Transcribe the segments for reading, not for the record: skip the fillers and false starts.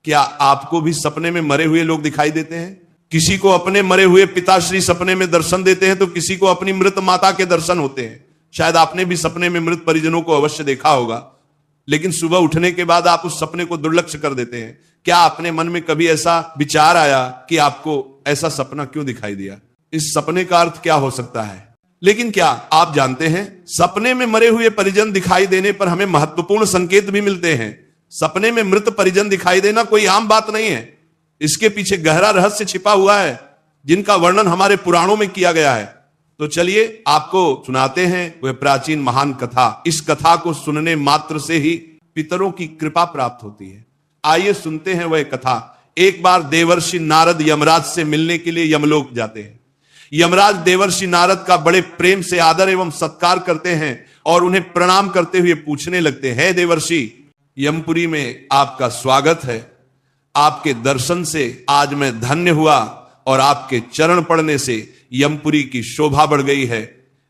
क्या आपको भी सपने में मरे हुए लोग दिखाई देते हैं? किसी को अपने मरे हुए पिताश्री सपने में दर्शन देते हैं तो किसी को अपनी मृत माता के दर्शन होते हैं। शायद आपने भी सपने में मृत परिजनों को अवश्य देखा होगा, लेकिन सुबह उठने के बाद आप उस सपने को दुर्लक्ष्य कर देते हैं। क्या अपने मन में कभी ऐसा विचार आया कि आपको ऐसा सपना क्यों दिखाई दिया? इस सपने का अर्थ क्या हो सकता है? लेकिन क्या आप जानते हैं, सपने में मरे हुए परिजन दिखाई देने पर हमें महत्वपूर्ण संकेत भी मिलते हैं। सपने में मृत परिजन दिखाई देना कोई आम बात नहीं है। इसके पीछे गहरा रहस्य छिपा हुआ है, जिनका वर्णन हमारे पुराणों में किया गया है। तो चलिए आपको सुनाते हैं वह प्राचीन महान कथा। इस कथा को सुनने मात्र से ही पितरों की कृपा प्राप्त होती है। आइए सुनते हैं वह कथा। एक बार देवर्षि नारद यमराज से मिलने के लिए यमलोक जाते हैं। यमराज देवर्षि नारद का बड़े प्रेम से आदर एवं सत्कार करते हैं और उन्हें प्रणाम करते हुए पूछने लगते हैं, देवर्षि, यमपुरी में आपका स्वागत है। आपके दर्शन से आज मैं धन्य हुआ और आपके चरण पड़ने से यमपुरी की शोभा बढ़ गई है।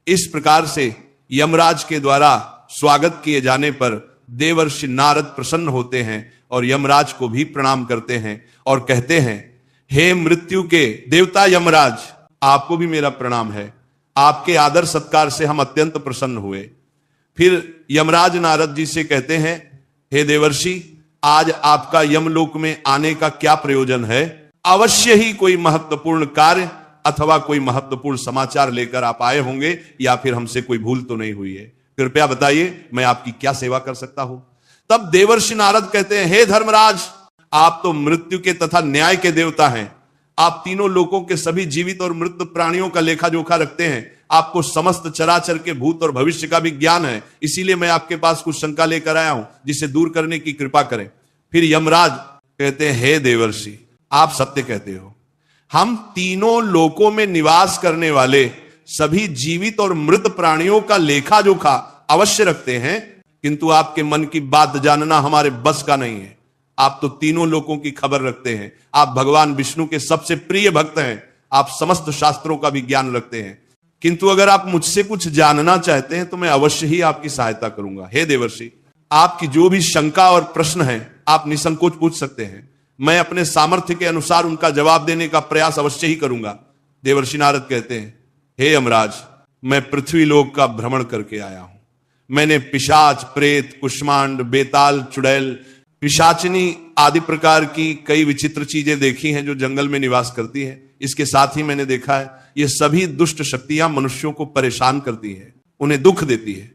इस प्रकार से यमराज के द्वारा स्वागत किए जाने पर देवर्षि नारद प्रसन्न होते हैं और यमराज को भी प्रणाम करते हैं और कहते हैं, हे मृत्यु के देवता यमराज, आपको भी मेरा प्रणाम है। आपके आदर सत्कार से हम अत्यंत प्रसन्न हुए। फिर यमराज नारद जी से कहते हैं, हे देवर्षि, आज आपका यमलोक में आने का क्या प्रयोजन है? अवश्य ही कोई महत्वपूर्ण कार्य अथवा कोई महत्वपूर्ण समाचार लेकर आप आए होंगे, या फिर हमसे कोई भूल तो नहीं हुई है। कृपया बताइए, मैं आपकी क्या सेवा कर सकता हूं? तब देवर्षि नारद कहते हैं, हे धर्मराज, आप तो मृत्यु के तथा न्याय के देवता हैं। आप तीनों लोकों के सभी जीवित और मृत प्राणियों का लेखा जोखा रखते हैं। आपको समस्त चराचर के भूत और भविष्य का भी ज्ञान है। इसीलिए मैं आपके पास कुछ शंका लेकर आया हूं, जिसे दूर करने की कृपा करें। फिर यमराज कहते हैं, हे देवर्षि, आप सत्य कहते हो। हम तीनों लोकों में निवास करने वाले सभी जीवित और मृत प्राणियों का लेखा जोखा अवश्य रखते हैं, किंतु आपके मन की बात जानना हमारे बस का नहीं है। आप तो तीनों लोकों की खबर रखते हैं। आप भगवान विष्णु के सबसे प्रिय भक्त हैं। आप समस्त शास्त्रों का भी ज्ञान रखते हैं, किंतु अगर आप मुझसे कुछ जानना चाहते हैं तो मैं अवश्य ही आपकी सहायता करूंगा। हे देवर्षि, आपकी जो भी शंका और प्रश्न है आप निसंकोच पूछ सकते हैं। मैं अपने सामर्थ्य के अनुसार उनका जवाब देने का प्रयास अवश्य ही करूंगा। देवर्षि नारद कहते हैं, हे यमराज, मैं पृथ्वी लोक का भ्रमण करके आया हूं। मैंने पिशाच, प्रेत, कुष्मांड, बेताल, चुड़ैल, पिशाचिनी आदि प्रकार की कई विचित्र चीजें देखी हैं जो जंगल में निवास करती हैं। इसके साथ ही मैंने देखा है, ये सभी दुष्ट शक्तियां मनुष्यों को परेशान करती हैं, उन्हें दुख देती है।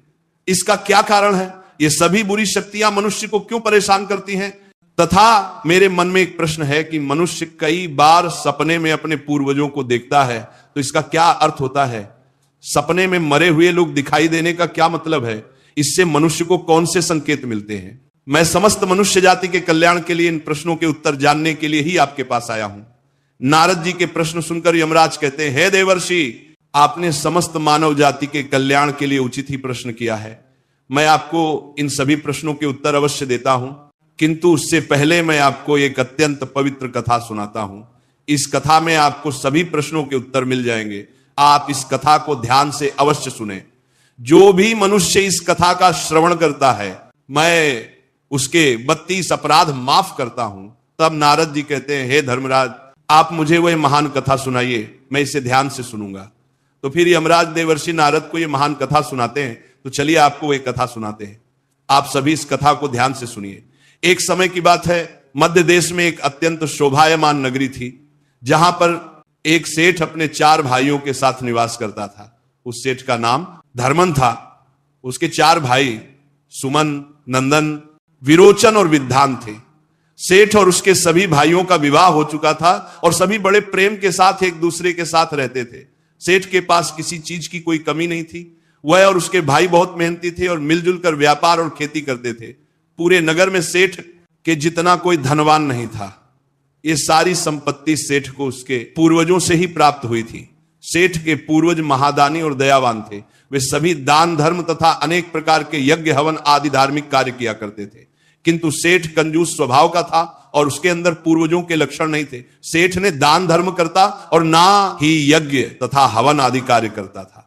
इसका क्या कारण है? ये सभी बुरी शक्तियां मनुष्य को क्यों परेशान करती हैं? तथा मेरे मन में एक प्रश्न है कि मनुष्य कई बार सपने में अपने पूर्वजों को देखता है, तो इसका क्या अर्थ होता है? सपने में मरे हुए लोग दिखाई देने का क्या मतलब है? इससे मनुष्य को कौन से संकेत मिलते हैं? मैं समस्त मनुष्य जाति के कल्याण के लिए इन प्रश्नों के उत्तर जानने के लिए ही आपके पास आया हूं। नारद जी के प्रश्न सुनकर यमराज कहते हैं, हे देवर्षि, आपने समस्त मानव जाति के कल्याण के लिए उचित ही प्रश्न किया है। मैं आपको इन सभी प्रश्नों के उत्तर अवश्य देता हूं, किंतु उससे पहले मैं आपको एक अत्यंत पवित्र कथा सुनाता हूं। इस कथा में आपको सभी प्रश्नों के उत्तर मिल जाएंगे। आप इस कथा को ध्यान से अवश्य सुने। जो भी मनुष्य इस कथा का श्रवण करता है, मैं उसके 32 अपराध माफ करता हूं। तब नारद जी कहते हैं, हे धर्मराज, आप मुझे वह महान कथा सुनाइए, मैं इसे ध्यान से सुनूंगा। तो फिर यमराज देवर्षि नारद को यह महान कथा सुनाते हैं। तो चलिए आपको वह कथा सुनाते हैं। आप सभी इस कथा को ध्यान से सुनिए। एक समय की बात है, मध्य देश में एक अत्यंत शोभायमान नगरी थी, जहां पर एक सेठ अपने 4 भाइयों के साथ निवास करता था। उस सेठ का नाम धर्मन था। उसके 4 भाई सुमन, नंदन, विरोचन और विद्वान थे। सेठ और उसके सभी भाइयों का विवाह हो चुका था और सभी बड़े प्रेम के साथ एक दूसरे के साथ रहते थे। सेठ के पास किसी चीज की कोई कमी नहीं थी। वह और उसके भाई बहुत मेहनती थे और मिलजुल कर व्यापार और खेती करते थे। पूरे नगर में सेठ के जितना कोई धनवान नहीं था। ये सारी संपत्ति सेठ को उसके पूर्वजों से ही प्राप्त हुई थी। सेठ के पूर्वज महादानी और दयावान थे। वे सभी दान धर्म तथा अनेक प्रकार के यज्ञ हवन आदि धार्मिक कार्य किया करते थे, किंतु सेठ कंजूस स्वभाव का था और उसके अंदर पूर्वजों के लक्षण नहीं थे। सेठ ने दान धर्म करता और ना ही यज्ञ तथा हवन आदि कार्य करता था।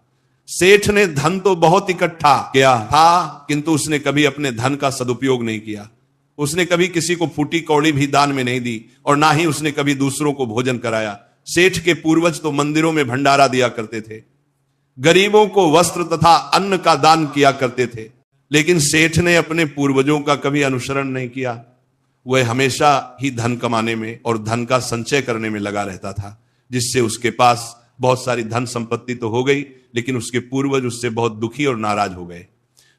सेठ ने धन तो बहुत इकट्ठा किया था, किंतु उसने कभी अपने धन का सदुपयोग नहीं किया। उसने कभी किसी को फूटी कौड़ी भी दान में नहीं दी और ना ही उसने कभी दूसरों को भोजन कराया। सेठ के पूर्वज तो मंदिरों में भंडारा दिया करते थे, गरीबों को वस्त्र तथा अन्न का दान किया करते थे, लेकिन सेठ ने अपने पूर्वजों का कभी अनुसरण नहीं किया। वह हमेशा ही धन कमाने में और धन का संचय करने में लगा रहता था, जिससे उसके पास बहुत सारी धन संपत्ति तो हो गई, लेकिन उसके पूर्वज उससे बहुत दुखी और नाराज हो गए।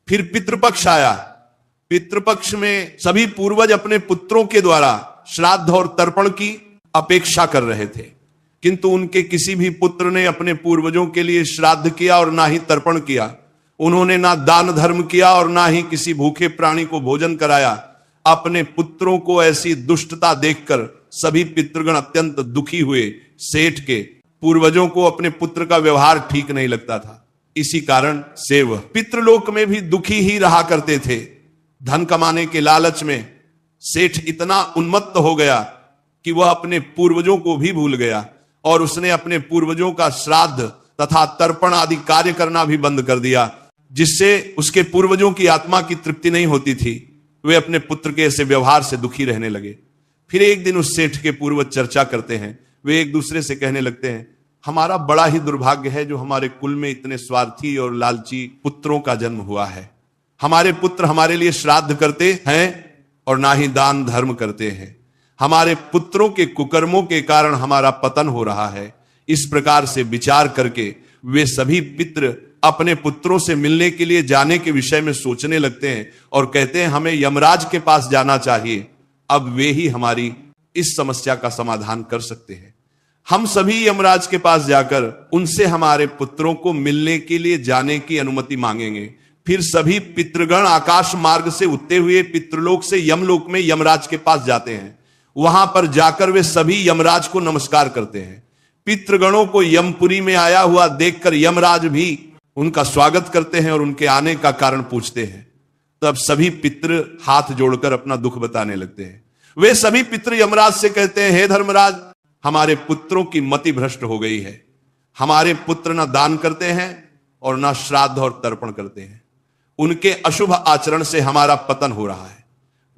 फिर पितृपक्ष आया। पितृपक्ष में सभी पूर्वज अपने पुत्रों के द्वारा श्राद्ध और तर्पण की अपेक्षा कर रहे थे, किंतु उनके किसी भी पुत्र ने अपने पूर्वजों के लिए श्राद्ध किया और ना ही तर्पण किया। उन्होंने ना दान धर्म किया और ना ही किसी भूखे प्राणी को भोजन कराया। अपने पुत्रों को ऐसी दुष्टता देखकर सभी पितृगण अत्यंत दुखी हुए। सेठ के पूर्वजों को अपने पुत्र का व्यवहार ठीक नहीं लगता था। इसी कारण से वह पितृलोक में भी दुखी ही रहा करते थे। धन कमाने के लालच में सेठ इतना उन्मत्त हो गया कि वह अपने पूर्वजों को भी भूल गया और उसने अपने पूर्वजों का श्राद्ध तथा तर्पण आदि कार्य करना भी बंद कर दिया, जिससे उसके पूर्वजों की आत्मा की तृप्ति नहीं होती थी। वे अपने पुत्र के ऐसे व्यवहार से दुखी रहने लगे। फिर एक दिन उस सेठ के पूर्वज चर्चा करते हैं। वे एक दूसरे से कहने लगते हैं, हमारा बड़ा ही दुर्भाग्य है जो हमारे कुल में इतने स्वार्थी और लालची पुत्रों का जन्म हुआ है। हमारे पुत्र हमारे लिए श्राद्ध करते हैं और ना ही दान धर्म करते हैं। हमारे पुत्रों के कुकर्मों के कारण हमारा पतन हो रहा है। इस प्रकार से विचार करके वे सभी पितृ अपने पुत्रों से मिलने के लिए जाने के विषय में सोचने लगते हैं और कहते हैं हमें यमराज के पास जाना चाहिए। अब वे ही हमारी इस समस्या का समाधान कर सकते हैं। हम सभी यमराज के पास जाकर उनसे हमारे पुत्रों को मिलने के लिए जाने की अनुमति मांगेंगे। फिर सभी पितृगण आकाश मार्ग से उठते हुए पितृलोक से यमलोक में यमराज के पास जाते हैं। वहां पर जाकर वे सभी यमराज को नमस्कार करते हैं। पितृगणों को यमपुरी में आया हुआ देखकर यमराज भी उनका स्वागत करते हैं और उनके आने का कारण पूछते हैं। तब सभी पितृ हाथ जोड़कर अपना दुख बताने लगते हैं। वे सभी पितृ यमराज से कहते हैं, हे धर्मराज, हमारे पुत्रों की मति भ्रष्ट हो गई है। हमारे पुत्र ना दान करते हैं और ना श्राद्ध और तर्पण करते हैं। उनके अशुभ आचरण से हमारा पतन हो रहा है।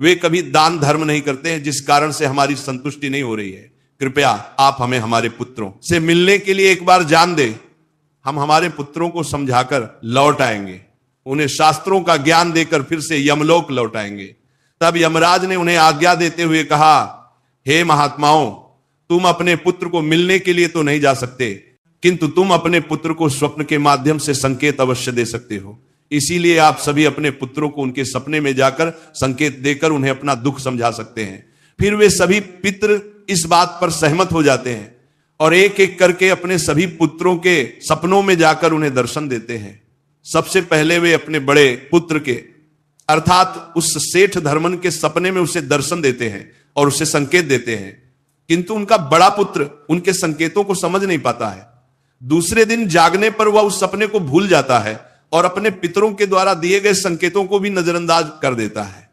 वे कभी दान धर्म नहीं करते हैं, जिस कारण से हमारी संतुष्टि नहीं हो रही है। कृपया आप हमें हमारे पुत्रों से मिलने के लिए एक बार जान दे। हम हमारे पुत्रों को समझाकर लौट आएंगे, उन्हें शास्त्रों का ज्ञान देकर फिर से यमलोक लौट आएंगे। तब यमराज ने उन्हें आज्ञा देते हुए कहा, हे महात्माओं, तुम अपने पुत्र को मिलने के लिए तो नहीं जा सकते, किंतु तुम अपने पुत्र को स्वप्न के माध्यम से संकेत अवश्य दे सकते हो। इसीलिए आप सभी अपने पुत्रों को उनके सपने में जाकर संकेत देकर उन्हें अपना दुख समझा सकते हैं। फिर वे सभी पितृ इस बात पर सहमत हो जाते हैं और एक एक करके अपने सभी पुत्रों के सपनों में जाकर उन्हें दर्शन देते हैं। सबसे पहले वे अपने बड़े पुत्र के अर्थात उस सेठ धर्मन के सपने में उसे दर्शन देते हैं और उसे संकेत देते हैं, किंतु उनका बड़ा पुत्र उनके संकेतों को समझ नहीं पाता है। दूसरे दिन जागने पर वह उस सपने को भूल जाता है और अपने पितरों के द्वारा दिए गए संकेतों को भी नजरअंदाज कर देता है।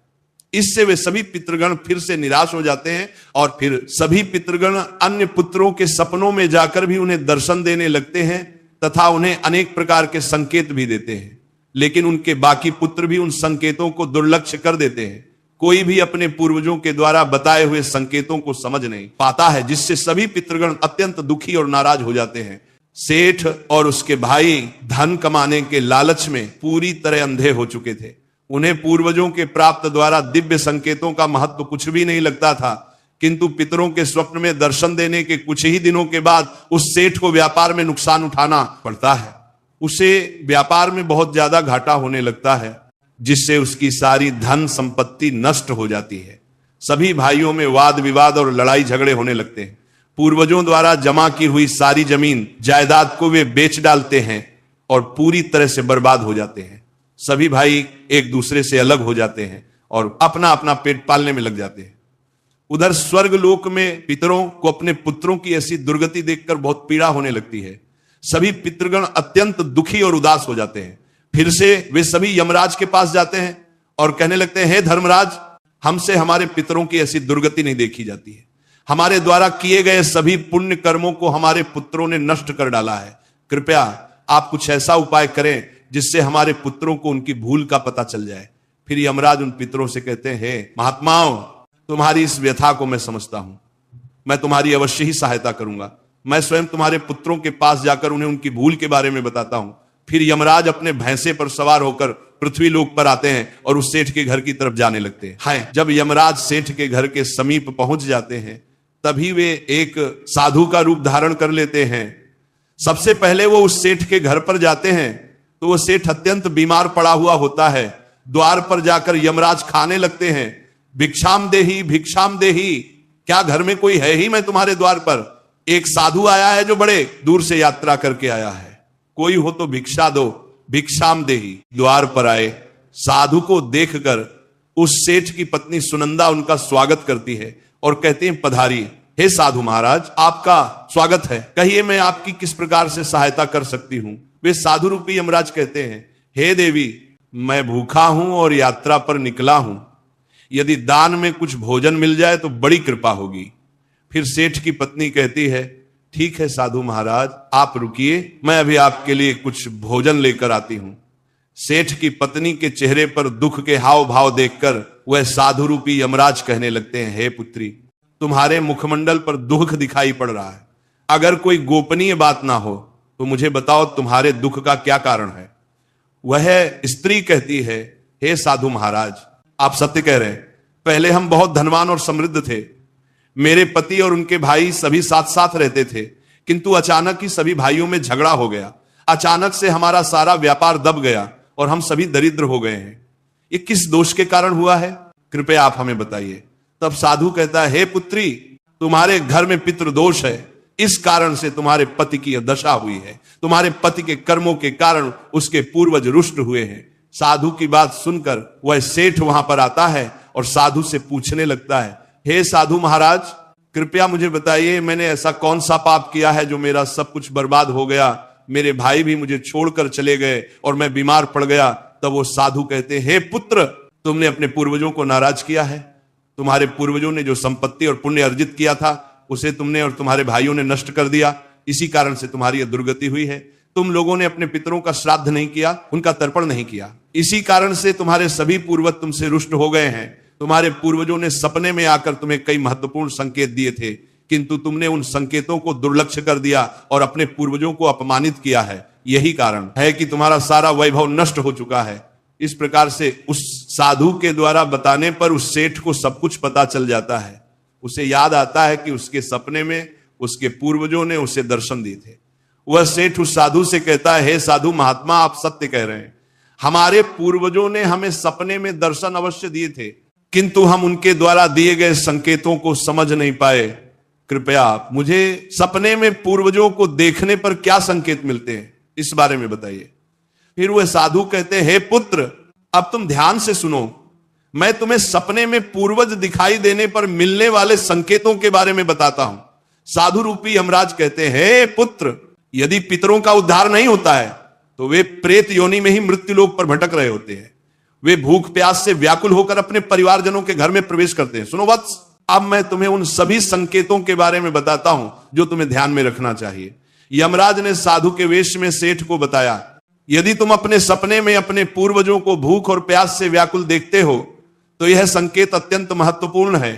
इससे वे सभी पितृगण फिर से निराश हो जाते हैं और फिर सभी पितृगण अन्य पुत्रों के सपनों में जाकर भी उन्हें दर्शन देने लगते हैं तथा उन्हें अनेक प्रकार के संकेत भी देते हैं, लेकिन उनके बाकी पुत्र भी उन संकेतों को दुर्लक्ष्य कर देते हैं। कोई भी अपने पूर्वजों के द्वारा बताए हुए संकेतों को समझ नहीं पाता है, जिससे सभी पितृगण अत्यंत दुखी और नाराज हो जाते हैं। सेठ और उसके भाई धन कमाने के लालच में पूरी तरह अंधे हो चुके थे। उन्हें पूर्वजों के प्राप्त द्वारा दिव्य संकेतों का महत्व कुछ भी नहीं लगता था, किंतु पितरों के स्वप्न में दर्शन देने के कुछ ही दिनों के बाद उस सेठ को व्यापार में नुकसान उठाना पड़ता है। उसे व्यापार में बहुत ज्यादा घाटा होने लगता है, जिससे उसकी सारी धन संपत्ति नष्ट हो जाती है। सभी भाइयों में वाद विवाद और लड़ाई झगड़े होने लगते हैं। पूर्वजों द्वारा जमा की हुई सारी जमीन जायदाद को वे बेच डालते हैं और पूरी तरह से बर्बाद हो जाते हैं। सभी भाई एक दूसरे से अलग हो जाते हैं और अपना अपना पेट पालने में लग जाते हैं। उधर स्वर्ग लोक में पितरों को अपने पुत्रों की ऐसी दुर्गति देखकर बहुत पीड़ा होने लगती है। सभी पितृगण अत्यंत दुखी और उदास हो जाते हैं। फिर से वे सभी यमराज के पास जाते हैं और कहने लगते हैं, हे धर्मराज, हमसे हमारे पितरों की ऐसी दुर्गति नहीं देखी जाती है। हमारे द्वारा किए गए सभी पुण्य कर्मों को हमारे पुत्रों ने नष्ट कर डाला है। कृपया आप कुछ ऐसा उपाय करें जिससे हमारे पुत्रों को उनकी भूल का पता चल जाए। फिर यमराज उन पितरों से कहते हैं, हे महात्माओं, तुम्हारी इस व्यथा को मैं समझता हूं, मैं तुम्हारी अवश्य ही सहायता करूंगा। मैं स्वयं तुम्हारे पुत्रों के पास जाकर उन्हें उनकी भूल के बारे में बताता हूं। फिर यमराज अपने भैंसे पर सवार होकर पृथ्वी लोक पर आते हैं और उस सेठ के घर की तरफ जाने लगते हैं। हाय, जब यमराज सेठ के घर के समीप पहुंच जाते हैं तभी वे एक साधु का रूप धारण कर लेते हैं। सबसे पहले वो उस सेठ के घर पर जाते हैं तो वो सेठ अत्यंत बीमार पड़ा हुआ होता है। द्वार पर जाकर यमराज खाने लगते हैं, भिक्षाम देही भिक्षाम देही, क्या घर में कोई है ही मैं तुम्हारे द्वार पर? एक साधु आया है जो बड़े दूर से यात्रा करके आया है, कोई हो तो भिक्षा दो, भिक्षाम देही। द्वार पर आए साधु को देखकर उस सेठ की पत्नी सुनंदा उनका स्वागत करती है और कहते हैं, पधारिए। हे साधु महाराज, आपका स्वागत है, कहिए मैं आपकी किस प्रकार से सहायता कर सकती हूं? वे साधु रूपी यमराज कहते हैं, हे देवी, मैं भूखा हूं और यात्रा पर निकला हूं, यदि दान में कुछ भोजन मिल जाए तो बड़ी कृपा होगी। फिर सेठ की पत्नी कहती है, ठीक है साधु महाराज, आप रुकिए, मैं अभी आपके लिए कुछ भोजन लेकर आती हूं। सेठ की पत्नी के चेहरे पर दुख के हाव भाव देखकर वह साधु रूपी यमराज कहने लगते हैं, हे पुत्री, तुम्हारे मुखमंडल पर दुख दिखाई पड़ रहा है, अगर कोई गोपनीय बात ना हो तो मुझे बताओ तुम्हारे दुख का क्या कारण है? वह स्त्री कहती है, हे साधु महाराज, आप सत्य कह रहे हैं, पहले हम बहुत धनवान और समृद्ध थे, मेरे पति और उनके भाई सभी साथ साथ रहते थे, किंतु अचानक ही सभी भाइयों में झगड़ा हो गया, अचानक से हमारा सारा व्यापार दब गया और हम सभी दरिद्र हो गए हैं। ये किस दोष के कारण हुआ है, कृपया आप हमें बताइए। तब साधु कहता है, हे पुत्री, तुम्हारे घर में पितृदोष है, इस कारण से तुम्हारे पति की यह दशा हुई है, तुम्हारे पति के कर्मों के कारण उसके पूर्वज रुष्ट हुए हैं। साधु की बात सुनकर वह सेठ वहां पर आता है और साधु से पूछने लगता है, हे साधु महाराज, कृपया मुझे बताइए, मैंने ऐसा कौन सा पाप किया है जो मेरा सब कुछ बर्बाद हो गया, मेरे भाई भी मुझे छोड़कर चले गए और मैं बीमार पड़ गया। तब वो साधु कहते, हे पुत्र, तुमने अपने पूर्वजों को नाराज किया है, तुम्हारे पूर्वजों ने जो संपत्ति और पुण्य अर्जित किया था उसे तुमने और तुम्हारे भाइयों ने नष्ट कर दिया, इसी कारण से तुम्हारी यह दुर्गति हुई है। तुम लोगों ने अपने पितरों का श्राद्ध नहीं किया, उनका तर्पण नहीं किया, इसी कारण से तुम्हारे सभी पूर्वज तुमसे रुष्ट हो गए हैं। तुम्हारे पूर्वजों ने सपने में आकर तुम्हें कई महत्वपूर्ण संकेत दिए थे, किंतु तुमने उन संकेतों को दुर्लक्ष्य कर दिया और अपने पूर्वजों को अपमानित किया है। यही कारण है कि तुम्हारा सारा वैभव नष्ट हो चुका है। इस प्रकार से उस साधु के द्वारा बताने पर उस सेठ को सब कुछ पता चल जाता है। उसे याद आता है कि उसके सपने में उसके पूर्वजों ने उसे दर्शन दिए थे। वह सेठ उस साधु से कहता है, हे साधु महात्मा, आप सत्य कह रहे हैं, हमारे पूर्वजों ने हमें सपने में दर्शन अवश्य दिए थे, किंतु हम उनके द्वारा दिए गए संकेतों को समझ नहीं पाए। कृपया आप मुझे सपने में पूर्वजों को देखने पर क्या संकेत मिलते हैं, इस बारे में बताइए। फिर वह साधु कहते हैं, हे पुत्र, अब तुम ध्यान से सुनो, मैं तुम्हें सपने में पूर्वज दिखाई देने पर मिलने वाले संकेतों के बारे में बताता हूं। साधु रूपी यमराज कहते हैं, हे पुत्र, यदि पितरों का उद्धार नहीं होता है तो वे प्रेत योनि में ही मृत्यु लोक पर भटक रहे होते हैं। वे भूख प्यास से व्याकुल होकर अपने परिवारजनों के घर में प्रवेश करते हैं। सुनो वत्स, अब मैं तुम्हें उन सभी संकेतों के बारे में बताता हूं जो तुम्हें ध्यान में रखना चाहिए। यमराज ने साधु के वेश में सेठ को बताया, यदि तुम अपने सपने में अपने पूर्वजों को भूख और प्यास से व्याकुल देखते हो तो यह संकेत अत्यंत महत्वपूर्ण है।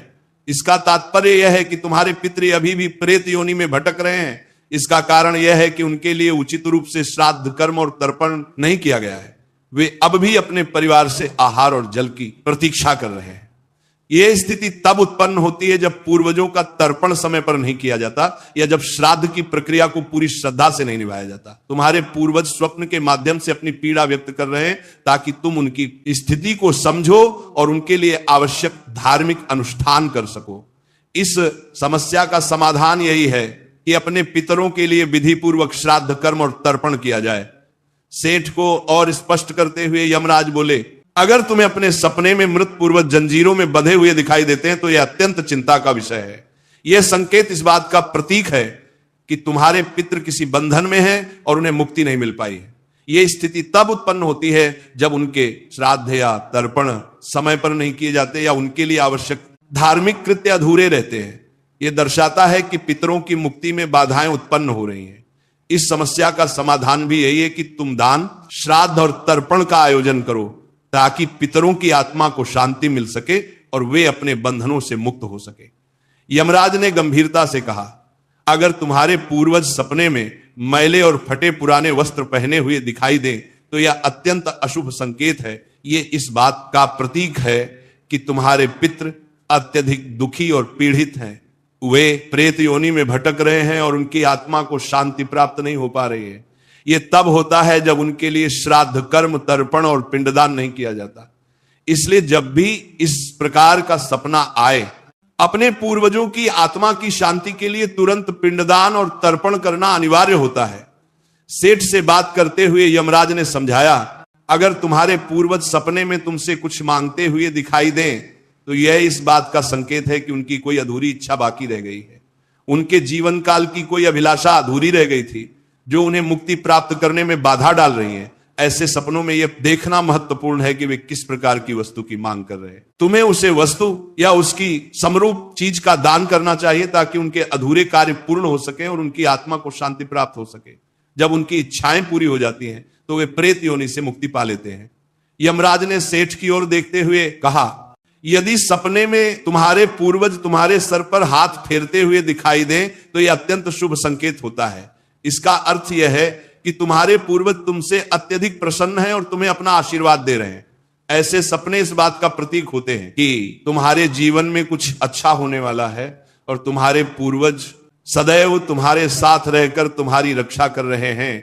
इसका तात्पर्य यह है कि तुम्हारे पितृ अभी भी प्रेत योनि में भटक रहे हैं। इसका कारण यह है कि उनके लिए उचित रूप से श्राद्ध कर्म और तर्पण नहीं किया गया है। वे अब भी अपने परिवार से आहार और जल की प्रतीक्षा कर रहे हैं। यह स्थिति तब उत्पन्न होती है जब पूर्वजों का तर्पण समय पर नहीं किया जाता या जब श्राद्ध की प्रक्रिया को पूरी श्रद्धा से नहीं निभाया जाता। तुम्हारे पूर्वज स्वप्न के माध्यम से अपनी पीड़ा व्यक्त कर रहे हैं ताकि तुम उनकी स्थिति को समझो और उनके लिए आवश्यक धार्मिक अनुष्ठान कर सको। इस समस्या का समाधान यही है कि अपने पितरों के लिए विधि पूर्वक श्राद्ध कर्म और तर्पण किया जाए। सेठ को और स्पष्ट करते हुए यमराज बोले, अगर तुम्हें अपने सपने में मृत पूर्वज जंजीरों में बंधे हुए दिखाई देते हैं तो यह अत्यंत चिंता का विषय है। यह संकेत इस बात का प्रतीक है कि तुम्हारे पितृ किसी बंधन में हैं और उन्हें मुक्ति नहीं मिल पाई है। यह स्थिति तब उत्पन्न होती है जब उनके श्राद्ध या तर्पण समय पर नहीं किए जाते या उनके लिए आवश्यक धार्मिक कृत्य अधूरे रहते हैं। यह दर्शाता है कि पितरों की मुक्ति में बाधाएं उत्पन्न हो रही हैं। इस समस्या का समाधान भी यही है कि तुम दान, श्राद्ध और तर्पण का आयोजन करो। ताकि पितरों की आत्मा को शांति मिल सके और वे अपने बंधनों से मुक्त हो सके। यमराज ने गंभीरता से कहा, अगर तुम्हारे पूर्वज सपने में मैले और फटे पुराने वस्त्र पहने हुए दिखाई दें तो यह अत्यंत अशुभ संकेत है। ये इस बात का प्रतीक है कि तुम्हारे पितृ अत्यधिक दुखी और पीड़ित हैं। वे प्रेत योनि में भटक रहे हैं और उनकी आत्मा को शांति प्राप्त नहीं हो पा रही है। ये तब होता है जब उनके लिए श्राद्ध, कर्म, तर्पण और पिंडदान नहीं किया जाता। इसलिए जब भी इस प्रकार का सपना आए, अपने पूर्वजों की आत्मा की शांति के लिए तुरंत पिंडदान और तर्पण करना अनिवार्य होता है। सेठ से बात करते हुए यमराज ने समझाया, अगर तुम्हारे पूर्वज सपने में तुमसे कुछ मांगते हुए दिखाई दें तो यह इस बात का संकेत है कि उनकी कोई अधूरी इच्छा बाकी रह गई है। उनके जीवन काल की कोई अभिलाषा अधूरी रह गई थी जो उन्हें मुक्ति प्राप्त करने में बाधा डाल रही है। ऐसे सपनों में यह देखना महत्वपूर्ण है कि वे किस प्रकार की वस्तु की मांग कर रहे हैं। तुम्हें उसे वस्तु या उसकी समरूप चीज का दान करना चाहिए ताकि उनके अधूरे कार्य पूर्ण हो सके और उनकी आत्मा को शांति प्राप्त हो सके। जब उनकी इच्छाएं पूरी हो जाती हैं तो वे प्रेत योनि से मुक्ति पा लेते हैं। यमराज ने सेठ की ओर देखते हुए कहा, यदि सपने में तुम्हारे पूर्वज तुम्हारे सर पर हाथ फेरते हुए दिखाई दें तो यह अत्यंत शुभ संकेत होता है। इसका अर्थ यह है कि तुम्हारे पूर्वज तुमसे अत्यधिक प्रसन्न हैं और तुम्हें अपना आशीर्वाद दे रहे हैं। ऐसे सपने इस बात का प्रतीक होते हैं कि तुम्हारे जीवन में कुछ अच्छा होने वाला है और तुम्हारे पूर्वज सदैव तुम्हारे साथ रहकर तुम्हारी रक्षा कर रहे हैं।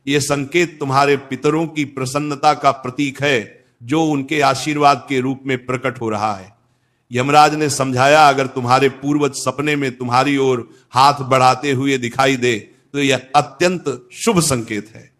यह संकेत तुम्हारे पितरों की प्रसन्नता का प्रतीक है जो उनके आशीर्वाद के रूप में प्रकट हो रहा है। यमराज ने समझाया, अगर तुम्हारे पूर्वज सपने में तुम्हारी ओर हाथ बढ़ाते हुए दिखाई दे तो यह अत्यंत शुभ संकेत है।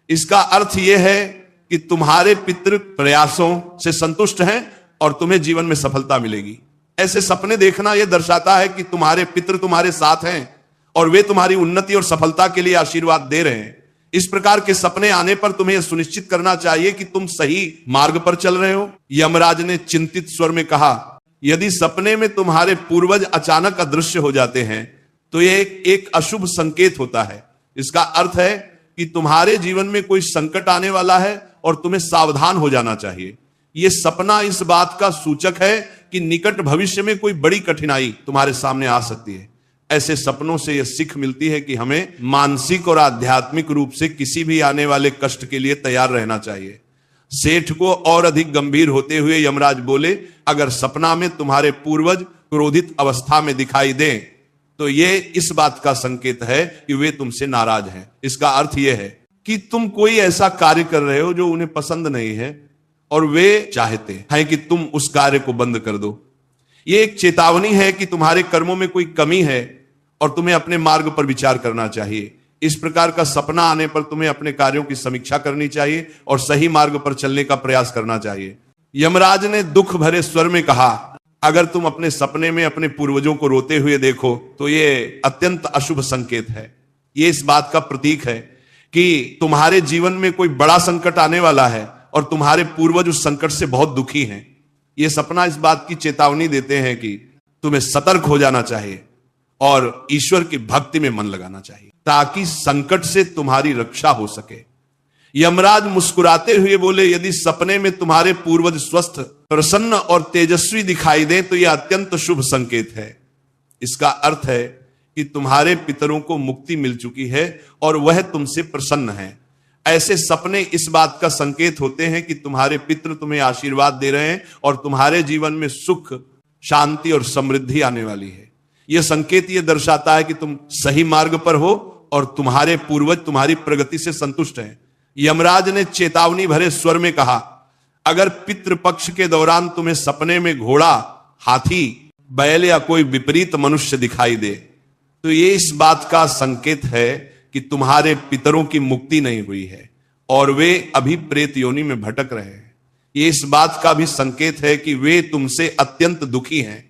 इसका अर्थ यह है कि तुम्हारे पितृ प्रयासों से संतुष्ट हैं और तुम्हें जीवन में सफलता मिलेगी। ऐसे सपने देखना यह दर्शाता है कि तुम्हारे पितृ तुम्हारे साथ हैं और वे तुम्हारी उन्नति और सफलता के लिए आशीर्वाद दे रहे हैं। इस प्रकार के सपने आने पर तुम्हें यह सुनिश्चित करना चाहिए कि तुम सही मार्ग पर चल रहे हो। यमराज ने चिंतित स्वर में कहा, यदि सपने में तुम्हारे पूर्वज अचानक अदृश्य हो जाते हैं तो यह एक अशुभ संकेत होता है। इसका अर्थ है कि तुम्हारे जीवन में कोई संकट आने वाला है और तुम्हें सावधान हो जाना चाहिए। यह सपना इस बात का सूचक है कि निकट भविष्य में कोई बड़ी कठिनाई तुम्हारे सामने आ सकती है। ऐसे सपनों से यह सीख मिलती है कि हमें मानसिक और आध्यात्मिक रूप से किसी भी आने वाले कष्ट के लिए तैयार रहना चाहिए। सेठ को और अधिक गंभीर होते हुए यमराज बोले, अगर सपना में तुम्हारे पूर्वज क्रोधित अवस्था में दिखाई दें तो यह इस बात का संकेत है कि वे तुमसे नाराज हैं। इसका अर्थ यह है कि तुम कोई ऐसा कार्य कर रहे हो जो उन्हें पसंद नहीं है और वे चाहते हैं कि तुम उस कार्य को बंद कर दो। यह एक चेतावनी है कि तुम्हारे कर्मों में कोई कमी है और तुम्हें अपने मार्ग पर विचार करना चाहिए। इस प्रकार का सपना आने पर तुम्हें अपने कार्यों की समीक्षा करनी चाहिए और सही मार्ग पर चलने का प्रयास करना चाहिए। यमराज ने दुख भरे स्वर में कहा, अगर तुम अपने सपने में अपने पूर्वजों को रोते हुए देखो तो यह अत्यंत अशुभ संकेत है। यह इस बात का प्रतीक है कि तुम्हारे जीवन में कोई बड़ा संकट आने वाला है और तुम्हारे पूर्वज उस संकट से बहुत दुखी हैं। यह सपना इस बात की चेतावनी देते हैं कि तुम्हें सतर्क हो जाना चाहिए और ईश्वर की भक्ति में मन लगाना चाहिए ताकि संकट से तुम्हारी रक्षा हो सके। यमराज मुस्कुराते हुए बोले, यदि सपने में तुम्हारे पूर्वज स्वस्थ, प्रसन्न और तेजस्वी दिखाई दें तो यह अत्यंत शुभ संकेत है। इसका अर्थ है कि तुम्हारे पितरों को मुक्ति मिल चुकी है और वह तुमसे प्रसन्न है। ऐसे सपने इस बात का संकेत होते हैं कि तुम्हारे पितृ तुम्हें आशीर्वाद दे रहे हैं और तुम्हारे जीवन में सुख, शांति और समृद्धि आने वाली है। यह संकेत यह दर्शाता है कि तुम सही मार्ग पर हो और तुम्हारे पूर्वज तुम्हारी प्रगति से संतुष्ट हैं। यमराज ने चेतावनी भरे स्वर में कहा, अगर पितृपक्ष के दौरान तुम्हें सपने में घोड़ा, हाथी, बैल या कोई विपरीत मनुष्य दिखाई दे तो ये इस बात का संकेत है कि तुम्हारे पितरों की मुक्ति नहीं हुई है और वे अभी प्रेत योनि में भटक रहे हैं। ये इस बात का भी संकेत है कि वे तुमसे अत्यंत दुखी हैं।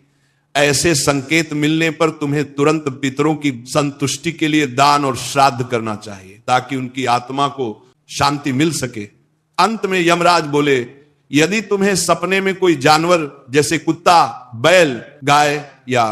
ऐसे संकेत मिलने पर तुम्हें तुरंत पितरों की संतुष्टि के लिए दान और श्राद्ध करना चाहिए ताकि उनकी आत्मा को शांति मिल सके। अंत में यमराज बोले, यदि तुम्हें सपने में कोई जानवर जैसे कुत्ता, बैल, गाय या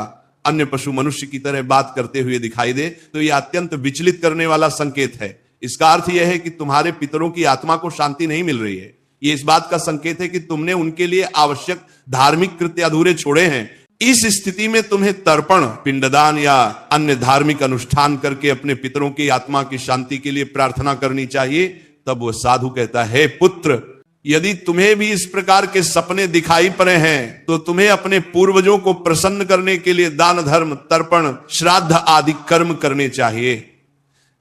अन्य पशु मनुष्य की तरह बात करते हुए दिखाई दे तो यह अत्यंत विचलित करने वाला संकेत है। इसका अर्थ यह है कि तुम्हारे पितरों की आत्मा को शांति नहीं मिल रही है। ये इस बात का संकेत है कि तुमने उनके लिए आवश्यक धार्मिक कृत्य अधूरे छोड़े हैं। इस स्थिति में तुम्हें तर्पण, पिंडदान या अन्य धार्मिक अनुष्ठान करके अपने पितरों की आत्मा की शांति के लिए प्रार्थना करनी चाहिए। तब वो साधु कहता है, हे पुत्र, यदि तुम्हें भी इस प्रकार के सपने दिखाई पड़े हैं तो तुम्हें अपने पूर्वजों को प्रसन्न करने के लिए दान, धर्म, तर्पण, श्राद्ध आदि कर्म करने चाहिए,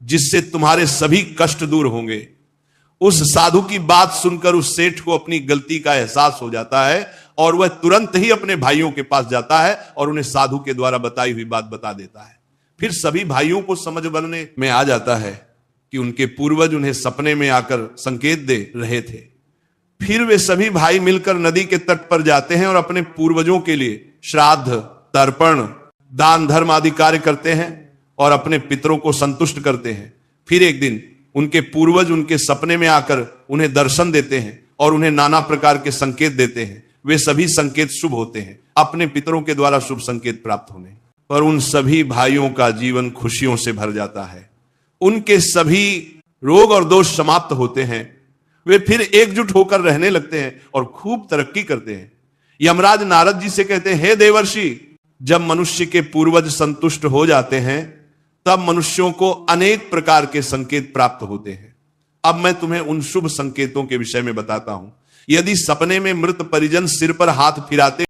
जिससे तुम्हारे सभी कष्ट दूर होंगे। उस साधु की बात सुनकर उस सेठ को अपनी गलती का एहसास हो जाता है और वह तुरंत ही अपने भाइयों के पास जाता है और उन्हें साधु के द्वारा बताई हुई बात बता देता है। फिर सभी भाइयों को समझ बनने में आ जाता है कि उनके पूर्वज उन्हें सपने में आकर संकेत दे रहे थे। फिर वे सभी भाई मिलकर नदी के तट पर जाते हैं और अपने पूर्वजों के लिए श्राद्ध, तर्पण, दान, धर्म आदि कार्य करते हैं और अपने पितरों को संतुष्ट करते हैं। फिर एक दिन उनके पूर्वज उनके सपने में आकर उन्हें दर्शन देते हैं और उन्हें नाना प्रकार के संकेत देते हैं। वे सभी संकेत शुभ होते हैं, अपने पितरों के द्वारा शुभ संकेत प्राप्त होने पर उन सभी भाइयों का जीवन खुशियों से भर जाता है। उनके सभी रोग और दोष समाप्त होते हैं। वे फिर एकजुट होकर रहने लगते हैं और खूब तरक्की करते हैं। यमराज नारद जी से कहते हैं, हे देवर्षि, जब मनुष्य के पूर्वज संतुष्ट हो जाते हैं तब मनुष्यों को अनेक प्रकार के संकेत प्राप्त होते हैं। अब मैं तुम्हें उन शुभ संकेतों के विषय में बताता हूं। यदि सपने में मृत परिजन सिर पर हाथ फिराते